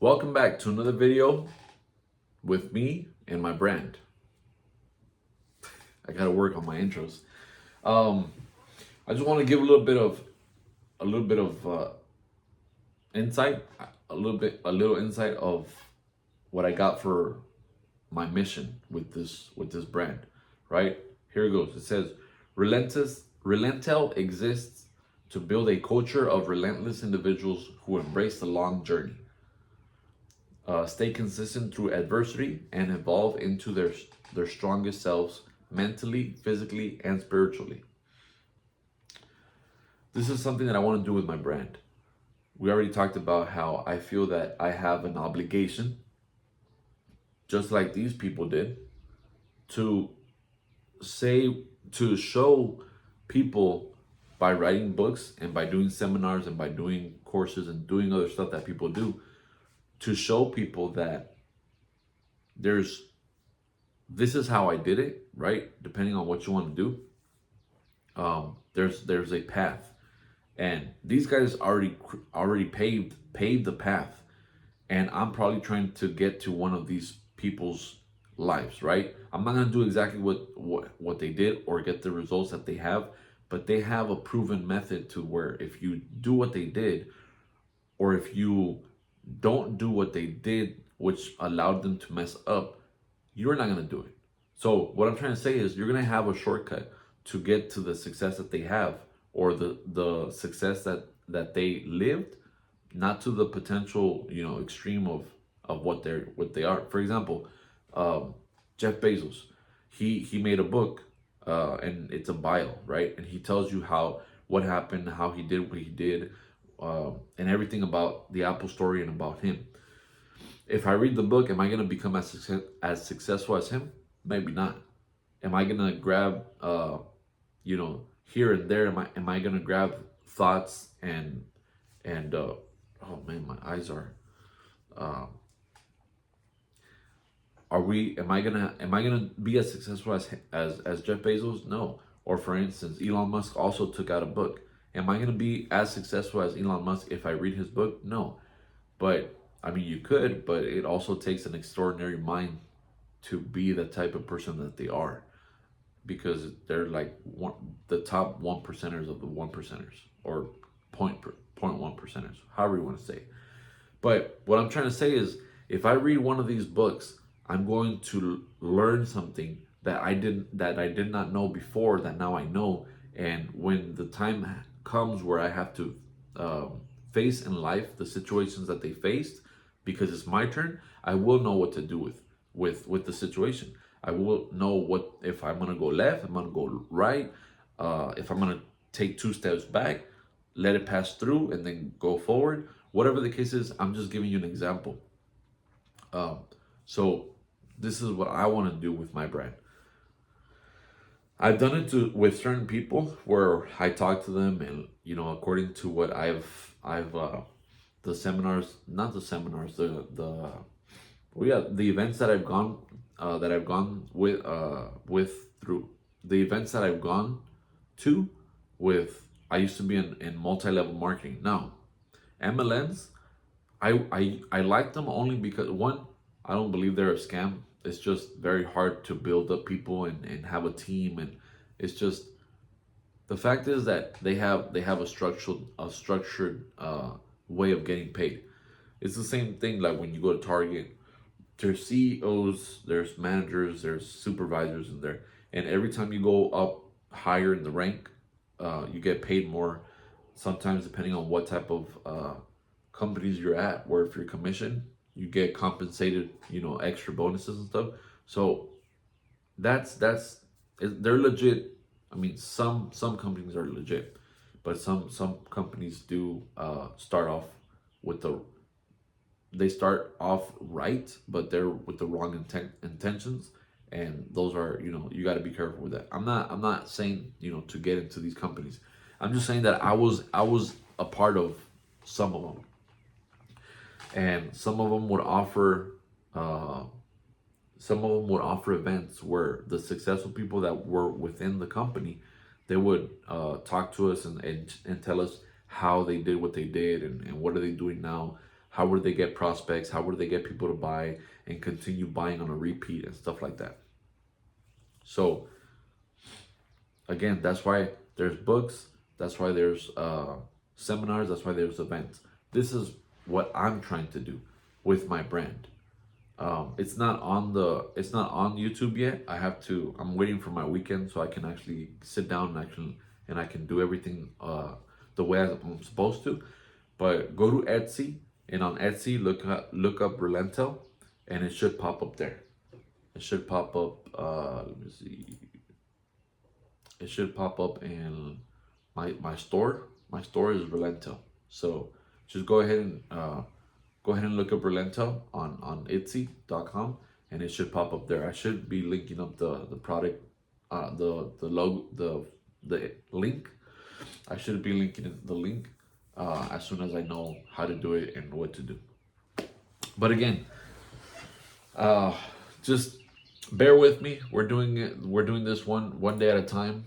Welcome back to another video with me and my brand. I gotta work on my intros. Um, I just want to give a little bit of insight, a little insight of what I got for my mission with this brand. Right here it goes. It says, Relentel exists to build a culture of relentless individuals who embrace the long journey, stay consistent through adversity, and evolve into their strongest selves mentally, physically, and spiritually. This is something that I want to do with my brand. We already talked about how I feel that I have an obligation, just like these people did, to say, to show people by writing books and by doing seminars and by doing courses and doing other stuff that people do, to show people that there's this is how I did it, right? Depending on what you want to do, there's a path, and these guys already paved the path, and I'm probably trying to get to one of these people's lives, right? I'm not gonna do exactly what they did or get the results that they have, but they have a proven method to where if you do what they did, or if you don't do what they did, which allowed them to mess up, you're not going to do it. So what I'm trying to say is you're going to have a shortcut to get to the success that they have, or the success that they lived, not to the potential, extreme of what they are. For example, Jeff Bezos, he made a book, and it's a bio, right? And he tells you what happened, how he did what he did, and everything about the Apple story and about him. If I read the book, am I gonna become as successful as him? Maybe not. Am I gonna grab, here and there? Am I gonna grab thoughts and oh man, my eyes uh, are we? Am I gonna be as successful as Jeff Bezos? No. Or for instance, Elon Musk also took out a book. Am I gonna be as successful as Elon Musk if I read his book? No. But I mean, you could, but it also takes an extraordinary mind to be the type of person that they are, because they're like the top one percenters of the one percenters, or point one percenters, however you want to say it. But what I'm trying to say is, if I read one of these books, I'm going to learn something that I did not know before, that now I know. And when the time comes where I have to face in life the situations that they faced, because it's my turn, I will know what to do with the situation. I will know what, if I'm gonna go left, I'm gonna go right, if I'm gonna take two steps back, let it pass through, and then go forward. Whatever the case is, I'm just giving you an example. Um, so this is what I want to do with my brand. I've done it with certain people where I talk to them, and according to what I've the seminars, not the seminars, the events that I've gone with through the events that I've gone to with. I used to be in multi-level marketing. Now, MLMs, I like them only because, one, I don't believe they're a scam. It's just very hard to build up people and have a team, and it's just, the fact is that they have a structured way of getting paid. It's the same thing like when you go to Target. There's CEOs, there's managers, there's supervisors in there, and every time you go up higher in the rank, you get paid more. Sometimes depending on what type of companies you're at, where if you're commission, you get compensated, extra bonuses and stuff. So they're legit. I mean, some companies are legit, but some companies do start off with they start off right, but they're with the wrong intentions, and those are, you got to be careful with that. I'm not saying, to get into these companies. I'm just saying that I was a part of some of them, and some of them would offer events where the successful people that were within the company, they would talk to us and tell us how they did what they did, and what are they doing now, how would they get prospects, how would they get people to buy and continue buying on a repeat and stuff like that. So again, that's why there's books, that's why there's seminars, that's why there's events. This is what I'm trying to do with my brand. It's not on YouTube yet. I'm waiting for my weekend so I can actually sit down and I can do everything the way I'm supposed to. But go to Etsy, and on Etsy look up Relento, and it should pop up there. It should pop up. Let me see. It should pop up in my store. My store is Relento. So just go ahead and look up Relento on Etsy.com, and it should pop up there. I should be linking up the product, the logo, the link. I should be linking the link as soon as I know how to do it and what to do. But again, just bear with me. We're doing this one day at a time.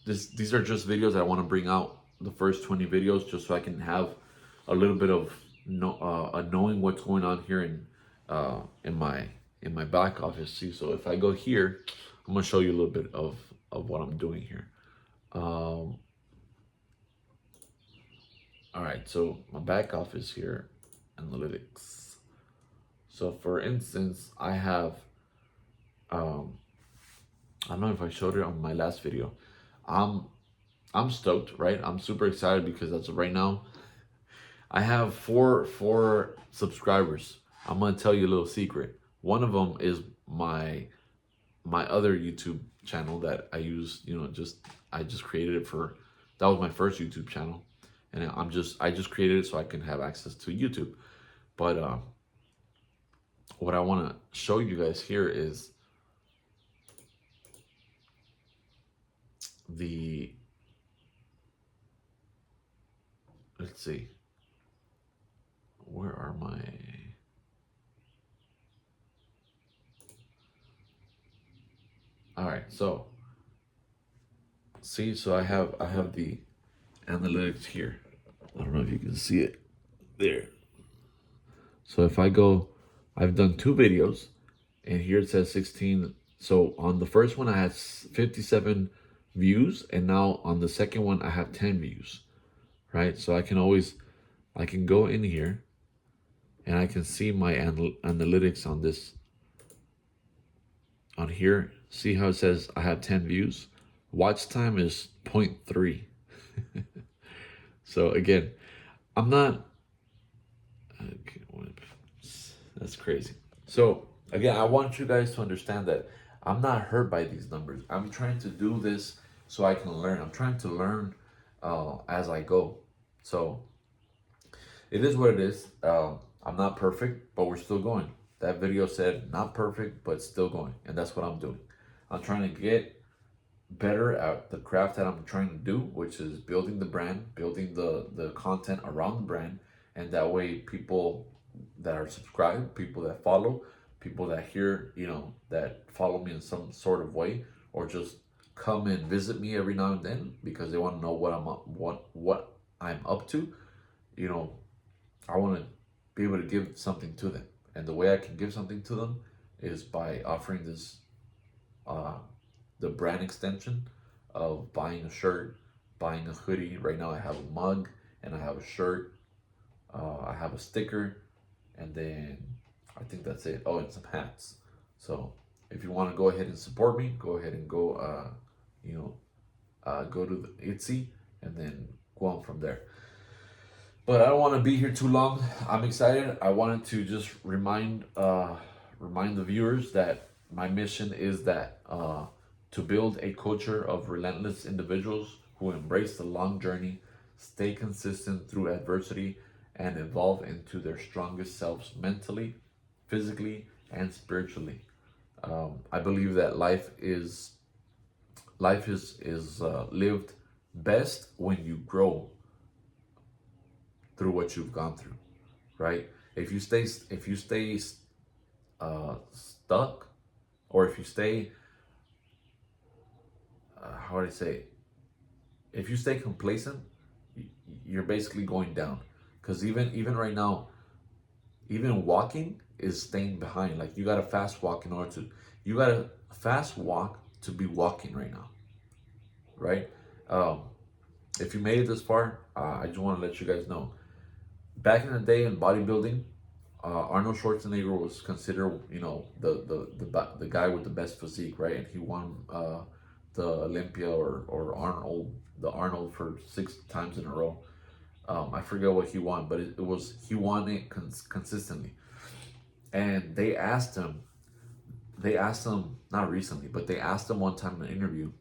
These are just videos that I want to bring out, the first 20 videos, just so I can have a little bit of knowing what's going on here in my back office. See, so if I go here, I'm gonna show you a little bit of what I'm doing here. All right, so my back office here, analytics. So for instance, I have I don't know if I showed it on my last video. I'm stoked, right? I'm super excited because as of right now, I have four subscribers. I'm gonna tell you a little secret. One of them is my other YouTube channel that I use. I just created it for. That was my first YouTube channel, and I just created it so I can have access to YouTube. But what I want to show you guys here is let's see. Where are my... All right, so see, so I have the analytics here. I don't know if you can see it there. So if I go, I've done 2 videos, and here it says 16. So on the first one I had 57 views, and now on the second one I have 10 views, right? So I can go in here and I can see my analytics on this, on here. See how it says I have 10 views? Watch time is 0.3. So again, I'm not, okay, that's crazy. So again, I want you guys to understand that I'm not hurt by these numbers. I'm trying to do this so I can learn. I'm trying to learn as I go. So it is what it is. I'm not perfect, but we're still going. That video said not perfect, but still going. And that's what I'm doing. I'm trying to get better at the craft that I'm trying to do, which is building the brand, building the content around the brand. And that way people that are subscribed, people that follow, people that hear, that follow me in some sort of way, or just come and visit me every now and then because they want to know what I'm up to. I want to be able to give something to them, and the way I can give something to them is by offering this, the brand extension of buying a shirt, buying a hoodie. Right now I have a mug and I have a shirt, I have a sticker, and then I think that's it. Oh, and some hats. So if you want to go ahead and support me, go ahead and go to the Etsy and then go on from there. But I don't want to be here too long. I'm excited. I wanted to just remind the viewers that my mission is that to build a culture of relentless individuals who embrace the long journey, stay consistent through adversity, and evolve into their strongest selves mentally, physically, and spiritually. I believe that life is lived best when you grow through what you've gone through, right? If you stay stuck, or if you stay, how would I say, if you stay complacent, you're basically going down. Because even right now, even walking is staying behind. Like you got to fast walk in order to, you got to fast walk to be walking right now, right? Um, if you made it this far, I just want to let you guys know. Back in the day in bodybuilding, Arnold Schwarzenegger was considered, the guy with the best physique, right? And he won the Olympia or the Arnold for 6 times in a row. I forget what he won, but it was he won it consistently. And they asked him not recently, but they asked him one time in an interview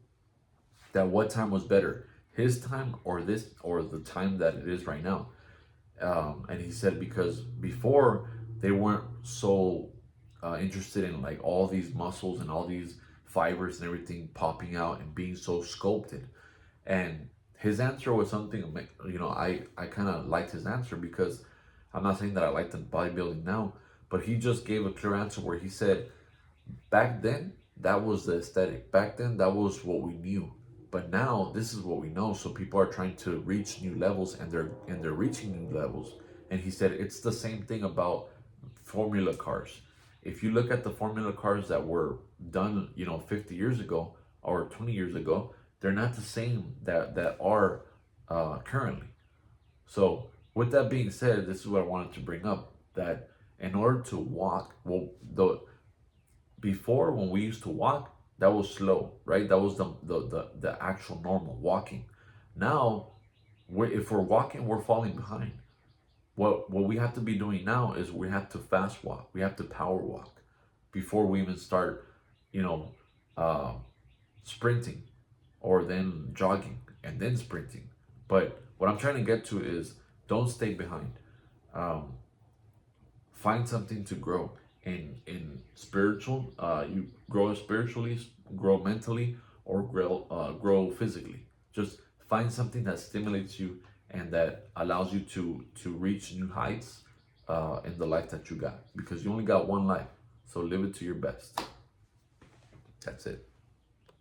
that what time was better, his time or the time that it is right now. And he said because before they weren't so interested in like all these muscles and all these fibers and everything popping out and being so sculpted. And his answer was something, I kind of liked his answer because I'm not saying that I like the bodybuilding now, but he just gave a clear answer where he said back then that was the aesthetic. Back then that was what we knew. But now this is what we know. So people are trying to reach new levels and they're reaching new levels. And he said it's the same thing about formula cars. If you look at the formula cars that were done, 50 years ago or 20 years ago, they're not the same that are currently. So with that being said, this is what I wanted to bring up, that in order to walk, well, the before when we used to walk, that was slow, right? That was the actual normal walking. Now, if we're walking, we're falling behind. What we have to be doing now is we have to fast walk. We have to power walk before we even start, you know, uh, sprinting or then jogging and then sprinting. But what I'm trying to get to is don't stay behind. Um, Find something to grow in spiritual. You grow spiritually, grow mentally, or grow physically. Just find something that stimulates you and that allows you to reach new heights in the life that you got, because you only got one life, so live it to your best. That's it.